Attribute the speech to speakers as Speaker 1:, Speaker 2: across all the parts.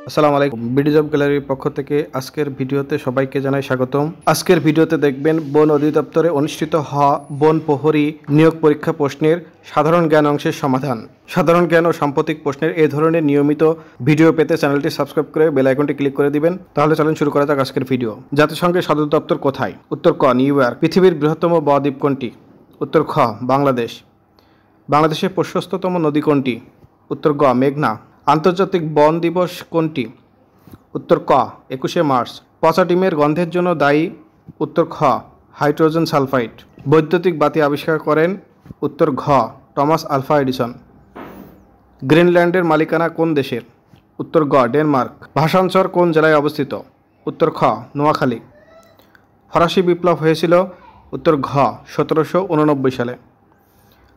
Speaker 1: আসসালামু আলাইকুম। BD job গ্যালারির পক্ষ থেকে আজকের ভিডিওতে সবাইকে জানাই স্বাগতম। আজকের ভিডিওতে দেখবেন বন অধিদপ্তরে অনুষ্ঠিত হওয়া বন প্রহরী নিয়োগ পরীক্ষা প্রশ্নের সাধারণ জ্ঞান অংশের সমাধান। সাধারণ জ্ঞান ও সাম্প্রতিক প্রশ্নের এই ধরনের নিয়মিত ভিডিও পেতে চ্যানেলটি সাবস্ক্রাইব করে বেল আইকনটি ক্লিক করে দিবেন। তাহলে চলুন শুরু করা যাক আজকের ভিডিও। জাতিসংঘের সদর দপ্তর কোথায়? উত্তর ক নিউ ইয়র্ক। পৃথিবীর বৃহত্তম বদ্বীপ কোনটি? উত্তর খ বাংলাদেশ। বাংলাদেশের প্রশস্ততম নদী কোনটি? উত্তর গ মেঘনা। আন্তর্জাতিক বন দিবস কোনটি? উত্তর ক 21শে মার্চ। পচা ডিমের গন্ধের জন্য দায়ী? উত্তর খ হাইড্রোজেন সালফাইড। বৈদ্যুতিক বাতি আবিষ্কার করেন? উত্তর ঘ টমাস আলভা এডিসন। গ্রিনল্যান্ডের মালিকানা কোন দেশের? উত্তর গ ডেনমার্ক। ভাষাঞ্চর কোন জেলায় অবস্থিত? উত্তর খ নোয়াখালী। ফরাসি বিপ্লব হয়েছিল? উত্তর ঘ 1789 সালে।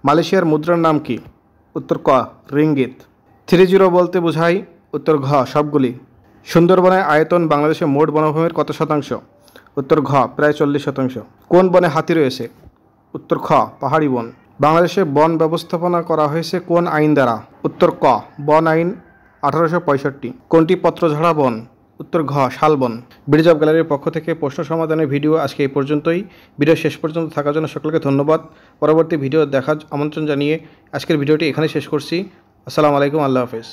Speaker 1: মালয়েশিয়ার মুদ্রার নাম কি? উত্তর ক রিঙ্গিত। 30 বলতে বোঝায়? উত্তর ঘ সবগুলি। সুন্দরবনের আয়তন বাংলাদেশের মোট বনভূমির কত শতাংশ? উত্তর ঘ প্রায় 40%। কোন বনে হাতি রয়েছে? উত্তর খ পাহাড়ি বন। বাংলাদেশে বন ব্যবস্থাপনা করা হয়েছে কোন আইন দ্বারা? উত্তর ক বন আইন 1865। কোনটি পত্রঝরা বন? উত্তর ঘ শালবন। বিডি জব গ্যালারির পক্ষ থেকে প্রশ্ন সমাধানের ভিডিও আজকে এই পর্যন্তই। ভিডিও শেষ পর্যন্ত থাকার জন্য সকলকে ধন্যবাদ। পরবর্তী ভিডিও দেখার আমন্ত্রণ জানিয়ে আজকের ভিডিওটি এখানে শেষ করছি। আসসালামু আলাইকুম, আল্লাহ হাফেজ।